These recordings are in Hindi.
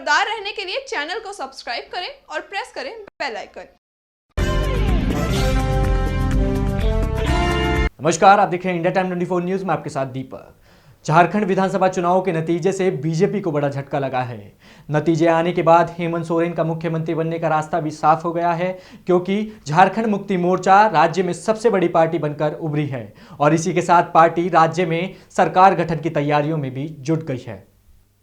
खबरदार रहने के लिए चैनल को सब्सक्राइब करें और प्रेस करें बेल आइकन। नमस्कार, आप देख रहे हैं इंडिया टाइम 24 न्यूज में आपके साथ दीपक। झारखंड विधानसभा चुनाव के नतीजे से बीजेपी को बड़ा झटका लगा है। नतीजे आने के बाद हेमंत सोरेन का मुख्यमंत्री बनने का रास्ता भी साफ हो गया है, क्योंकि झारखंड मुक्ति मोर्चा राज्य में सबसे बड़ी पार्टी बनकर उभरी है और इसी के साथ पार्टी राज्य में सरकार गठन की तैयारियों में भी जुट गई है।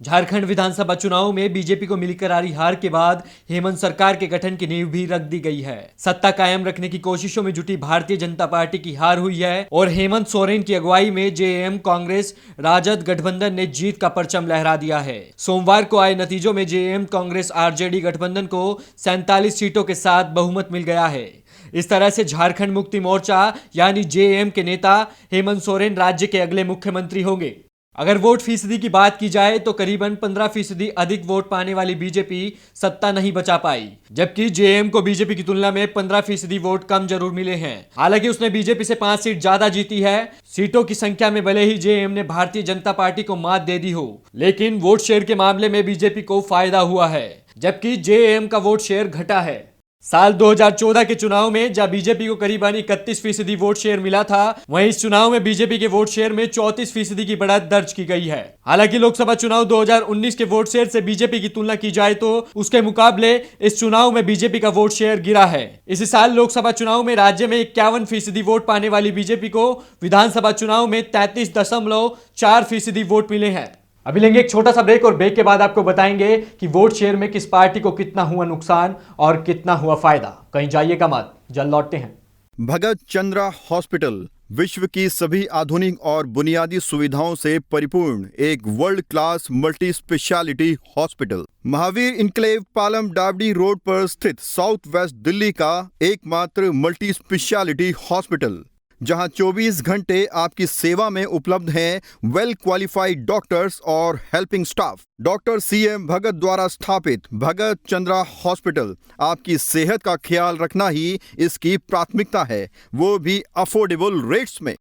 झारखंड विधानसभा चुनाव में बीजेपी को मिली करारी हार के बाद हेमंत सरकार के गठन की नींव भी रख दी गई है। सत्ता कायम रखने की कोशिशों में जुटी भारतीय जनता पार्टी की हार हुई है और हेमंत सोरेन की अगुवाई में जेएम, कांग्रेस, राजद गठबंधन ने जीत का परचम लहरा दिया है। सोमवार को आए नतीजों में जेएम, कांग्रेस, आरजेडी गठबंधन को 47 सीटों के साथ बहुमत मिल गया है। इस तरह से झारखंड मुक्ति मोर्चा यानी जेएम के नेता हेमंत सोरेन राज्य के अगले मुख्यमंत्री होंगे। अगर वोट फीसदी की बात की जाए तो करीबन 15% अधिक वोट पाने वाली बीजेपी सत्ता नहीं बचा पाई, जबकि जेएम को बीजेपी की तुलना में 15% वोट कम जरूर मिले हैं। हालांकि उसने बीजेपी से 5 सीट ज्यादा जीती है। सीटों की संख्या में भले ही जेएम ने भारतीय जनता पार्टी को मात दे दी हो, लेकिन वोट शेयर के मामले में बीजेपी को फायदा हुआ है, जबकि जेएम का वोट शेयर घटा है। साल 2014 के चुनाव में जहां बीजेपी को करीबन 31% वोट शेयर मिला था, वहीं इस चुनाव में बीजेपी के वोट शेयर में 34% की बढ़त दर्ज की गई है। हालांकि लोकसभा चुनाव 2019 के वोट शेयर से बीजेपी की तुलना की जाए तो उसके मुकाबले इस चुनाव में बीजेपी का वोट शेयर गिरा है। इसी साल लोकसभा चुनाव में राज्य में 51% वोट पाने वाली बीजेपी को विधानसभा चुनाव में 33.4% वोट मिले हैं। अभी लेंगे एक छोटा सा ब्रेक और ब्रेक के बाद आपको बताएंगे कि वोट शेयर में किस पार्टी को कितना हुआ नुकसान और कितना हुआ फायदा। कहीं जाइएगा मत, जल्द लौटते हैं। भगत चंद्रा हॉस्पिटल विश्व की सभी आधुनिक और बुनियादी सुविधाओं से परिपूर्ण एक world class multi speciality hospital, Mahavir enclave, Palam Dabri road पर स्थित साउथ वेस्ट दिल्ली का एकमात्र मल्टी स्पेशलिटी हॉस्पिटल, जहां 24 घंटे आपकी सेवा में उपलब्ध हैं वेल क्वालिफाइड डॉक्टर्स और हेल्पिंग स्टाफ। डॉक्टर सीएम भगत द्वारा स्थापित भगत चंद्रा हॉस्पिटल आपकी सेहत का ख्याल रखना ही इसकी प्राथमिकता है, वो भी अफोर्डेबल रेट्स में।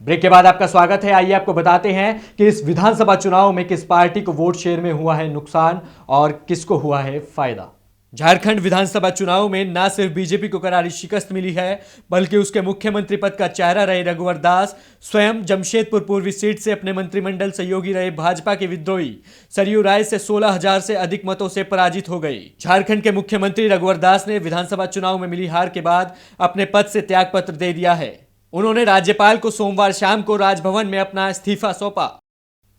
ब्रेक के बाद आपका स्वागत है। आइए आपको बताते हैं कि इस विधानसभा चुनाव में किस पार्टी को वोट शेयर में हुआ है नुकसान और किसको हुआ है फायदा। झारखंड विधानसभा चुनाव में न सिर्फ बीजेपी को करारी शिकस्त मिली है, बल्कि उसके मुख्यमंत्री पद का चेहरा रहे रघुवर दास स्वयं जमशेदपुर पूर्वी सीट से अपने मंत्रिमंडल सहयोगी रहे भाजपा के विद्रोही सरयू राय से 16,000 से अधिक मतों से पराजित हो गई। झारखंड के मुख्यमंत्री रघुवर दास ने विधानसभा चुनाव में मिली हार के बाद अपने पद से त्यागपत्र दे दिया है। उन्होंने राज्यपाल को सोमवार शाम को राजभवन में अपना इस्तीफा सौंपा।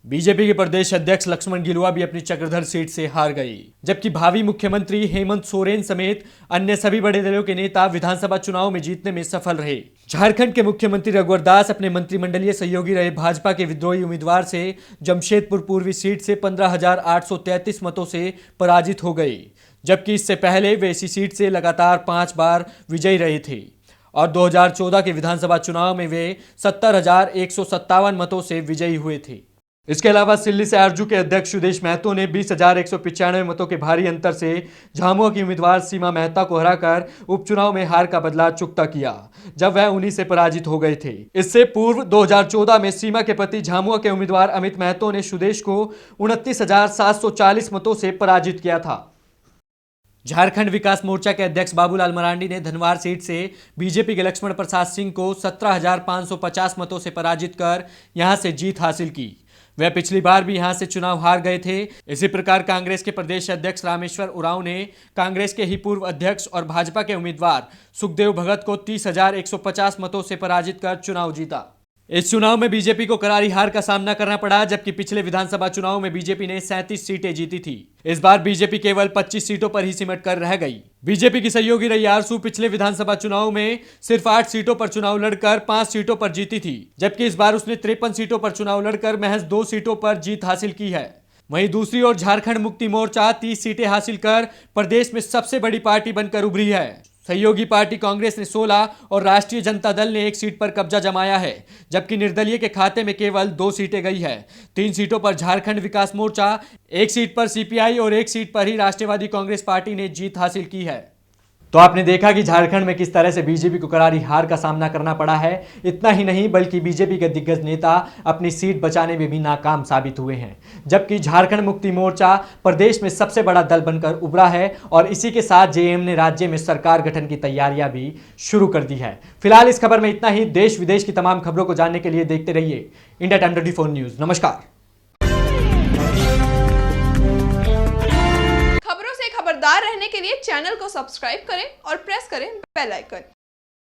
बीजेपी के प्रदेश अध्यक्ष लक्ष्मण गिलुआ भी अपनी चक्रधर सीट से हार गई, जबकि भावी मुख्यमंत्री हेमंत सोरेन समेत अन्य सभी बड़े दलों के नेता विधानसभा चुनाव में जीतने में सफल रहे। झारखंड के मुख्यमंत्री रघुवर दास अपने मंत्रिमंडलीय सहयोगी रहे भाजपा के विद्रोही उम्मीदवार से जमशेदपुर पूर्वी सीट से 15,833 मतों से पराजित हो गए, जबकि इससे पहले वे इसी सीट से लगातार 5 बार विजयी रहे थे और 2014 के विधानसभा चुनाव में वे 70,157 मतों से विजयी हुए थे। इसके अलावा सिल्ली से आरजू के अध्यक्ष सुदेश महतो ने 20,195 मतों के भारी अंतर से झामुआ की उम्मीदवार सीमा मेहता को हराकर उपचुनाव में हार का बदला चुकता किया, जब वह उन्हीं से पराजित हो गए थे। इससे पूर्व 2014 में सीमा के पति झामुआ के उम्मीदवार अमित महतो ने सुदेश को 29,740 मतों से पराजित किया था। झारखंड विकास मोर्चा के अध्यक्ष बाबूलाल मरांडी ने धनवार सीट से बीजेपी के लक्ष्मण प्रसाद सिंह को 17,550 मतों से पराजित कर यहां से जीत हासिल की। वह पिछली बार भी यहां से चुनाव हार गए थे। इसी प्रकार कांग्रेस के प्रदेश अध्यक्ष रामेश्वर उरांव ने कांग्रेस के ही पूर्व अध्यक्ष और भाजपा के उम्मीदवार सुखदेव भगत को 30,150 मतों से पराजित कर चुनाव जीता। इस चुनाव में बीजेपी को करारी हार का सामना करना पड़ा, जबकि पिछले विधानसभा चुनाव में बीजेपी ने 37 सीटें जीती थी। इस बार बीजेपी केवल 25 सीटों पर ही सिमट कर रह गई। बीजेपी की सहयोगी रही आरसू पिछले विधानसभा चुनाव में सिर्फ 8 सीटों पर चुनाव लड़कर 5 सीटों पर जीती थी, जबकि इस बार उसने 53 सीटों पर चुनाव लड़कर महज 2 सीटों पर जीत हासिल की है। वहीं दूसरी ओर झारखंड मुक्ति मोर्चा 30 सीटें हासिल कर प्रदेश में सबसे बड़ी पार्टी बनकर उभरी है। सहयोगी पार्टी कांग्रेस ने 16 और राष्ट्रीय जनता दल ने 1 सीट पर कब्जा जमाया है, जबकि निर्दलीय के खाते में केवल 2 सीटें गई है। 3 सीटों पर झारखंड विकास मोर्चा, 1 सीट पर सीपीआई और 1 सीट पर ही राष्ट्रवादी कांग्रेस पार्टी ने जीत हासिल की है। तो आपने देखा कि झारखंड में किस तरह से बीजेपी को करारी हार का सामना करना पड़ा है। इतना ही नहीं बल्कि बीजेपी के दिग्गज नेता अपनी सीट बचाने में भी नाकाम साबित हुए हैं, जबकि झारखंड मुक्ति मोर्चा प्रदेश में सबसे बड़ा दल बनकर उभरा है और इसी के साथ जेएम ने राज्य में सरकार गठन की तैयारियां भी शुरू कर दी है। फिलहाल इस खबर में इतना ही। देश विदेश की तमाम खबरों को जानने के लिए देखते रहिए इंडिया टाइम 24 न्यूज। नमस्कार। खबरों से खबरदार रहने के लिए चैनल को सब्सक्राइब करें और प्रेस करें बेल आइकन।